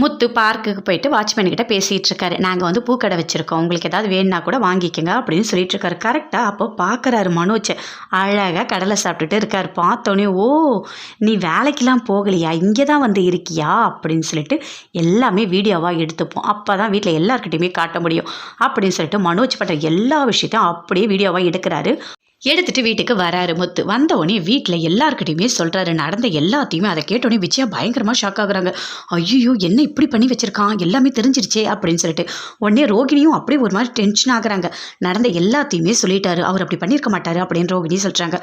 முத்து பார்க்குக்கு போயிட்டு வாட்ச்மேன்கிட்ட பேசிகிட்டு இருக்காரு. நாங்கள் வந்து பூக்கடை வச்சுருக்கோம், உங்களுக்கு ஏதாவது வேணுன்னா கூட வாங்கிக்கோங்க அப்படின்னு சொல்லிட்டு இருக்காரு. கரெக்டாக அப்போ பார்க்குறாரு மனோஜ் அழகாக கடலை சாப்பிட்டுட்டு இருக்கார். பார்த்தோன்னே, ஓ நீ வேலைக்கெலாம் போகலையா, இங்கே தான் வந்து இருக்கியா அப்படின்னு சொல்லிட்டு எல்லாமே வீடியோவாக எடுத்துப்போம். அப்போ தான் வீட்டில் எல்லாருக்கிட்டையுமே காட்ட முடியும் அப்படின்னு சொல்லிட்டு மனோஜ் பண்ணுற எல்லா விஷயத்தையும் அப்படியே வீடியோவாக எடுக்கிறாரு. எடுத்துகிட்டு வீட்டுக்கு வராரு முத்து. வந்தவுடனே வீட்டில் எல்லாருக்கிட்டையுமே சொல்கிறாரு நடந்த எல்லாத்தையுமே. அதை கேட்டோடனே விஜயா பயங்கரமாக ஷாக் ஆகுறாங்க. ஐயோ என்ன இப்படி பண்ணி வச்சுருக்கான், எல்லாமே தெரிஞ்சிருச்சே அப்படின்னு சொல்லிட்டு. உடனே ரோகிணியும் அப்படியே ஒரு மாதிரி டென்ஷன் ஆகுறாங்க. நடந்த எல்லாத்தையுமே சொல்லிட்டாரு, அவர் அப்படி பண்ணியிருக்க மாட்டார் அப்படின்னு ரோகிணி சொல்கிறாங்க.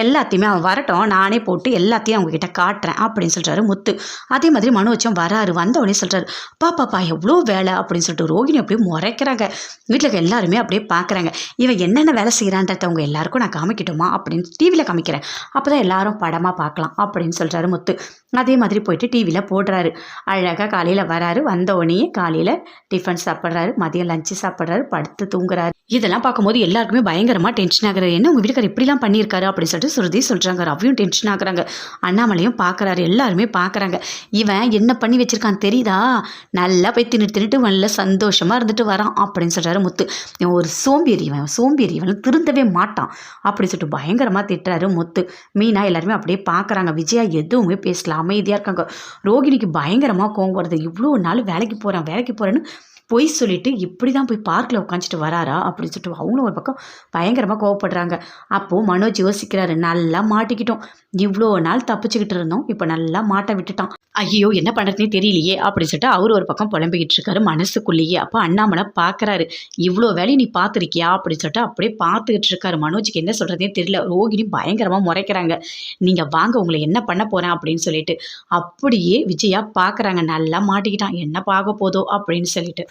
எல்லாத்தையுமே அவன் வரட்டும், நானே போட்டு எல்லாத்தையும் அவங்கக்கிட்ட காட்டுறேன் அப்படின்னு சொல்கிறாரு முத்து. அதே மாதிரி மனோஜம் வராரு. வந்தவுடனே சொல்கிறாரு, பாப்பா எவ்வளோ வேலை அப்படின்னு சொல்லிட்டு ரோகிணி அப்படியே முறைக்கிறாங்க. வீட்டில் இருக்க எல்லாருமே அப்படியே பார்க்குறாங்க. இவன் என்னென்ன வேலை செய்கிறான்றத அவங்க எல்லாருக்கும் நான் காமிக்கட்டுமா அப்படின்னு டிவியில் காமிக்கிறேன், அப்போ தான் எல்லாரும் படமாக பார்க்கலாம் அப்படின்னு சொல்கிறாரு முத்து. அதே மாதிரி போயிட்டு டிவியில் போடுறாரு. அழகாக காலையில் வராரு. வந்தவுடனே காலையில் டிஃபன் சாப்பிட்றாரு, மதியம் லஞ்சு சாப்பிட்றாரு, படுத்து தூங்குறாரு. இதெல்லாம் பார்க்கும்போது எல்லாருக்குமே பயங்கரமாக டென்ஷன் ஆகுறாரு. என்ன உங்கள் வீட்டுக்கார் இப்படிலாம் பண்ணியிருக்காரு அப்படின்னு சொல்லிட்டு சுருதி சொல்கிறாங்க. ரவியும் டென்ஷன் ஆகுறாங்க. அண்ணாமலையும் பார்க்குறாரு. எல்லாருமே பார்க்குறாங்க. இவன் என்ன பண்ணி வச்சிருக்கான்னு தெரியுதா, நல்லா போய் தின்னுட்டு நல்ல சந்தோஷமாக இருந்துட்டு வரான் அப்படின்னு சொல்கிறாரு முத்து. இவன் ஒரு சோம்பேறி, இவன் திருந்தவே மாட்டான் அப்படி சொல்லிட்டு பயங்கரமாக திட்டுறாரு முத்து. மீனா எல்லாருமே அப்படியே பார்க்குறாங்க. விஜயா எதுவுமே பேசல, அமைதியாக இருக்காங்க. ரோகிணிக்கு பயங்கரமாக கோவம் வருது. இவ்வளோ நாள் வேலைக்கு போகிறேன்னு பொய் சொல்லிட்டு இப்படி தான் போய் பார்க்கில் உட்காந்துட்டு வராரா அப்படின்னு சொல்லிட்டு அவங்களும் ஒரு பக்கம் பயங்கரமாக கோவப்படுறாங்க. அப்போது மனோஜ் யோசிக்கிறாரு, நல்லா மாட்டிக்கிட்டோம், இவ்வளோ நாள் தப்பிச்சுக்கிட்டு இருந்தோம், இப்போ நல்லா மாட்ட விட்டுட்டான், ஐயோ என்ன பண்ணுறதுனே தெரியலையே அப்படின்னு சொல்லிட்டு அவர் ஒரு பக்கம் புலம்பிக்கிட்டு இருக்காரு மனசுக்குள்ளேயே. அப்போ அண்ணாமலை பார்க்குறாரு, இவ்வளோ வேலையை நீ பார்த்துருக்கியா அப்படின்னு சொல்லிட்டு அப்படியே பார்த்துக்கிட்டு இருக்காரு. மனோஜுக்கு என்ன சொல்கிறதே தெரியல. ரோகிணி பயங்கரமாக முறைக்கிறாங்க, நீங்கள் வாங்க உங்களை என்ன பண்ண போகிறேன் அப்படின்னு சொல்லிட்டு. அப்படியே விஜயா பார்க்குறாங்க, நல்லா மாட்டிக்கிட்டான், என்ன பார்க்க போதோ அப்படின்னு சொல்லிட்டு.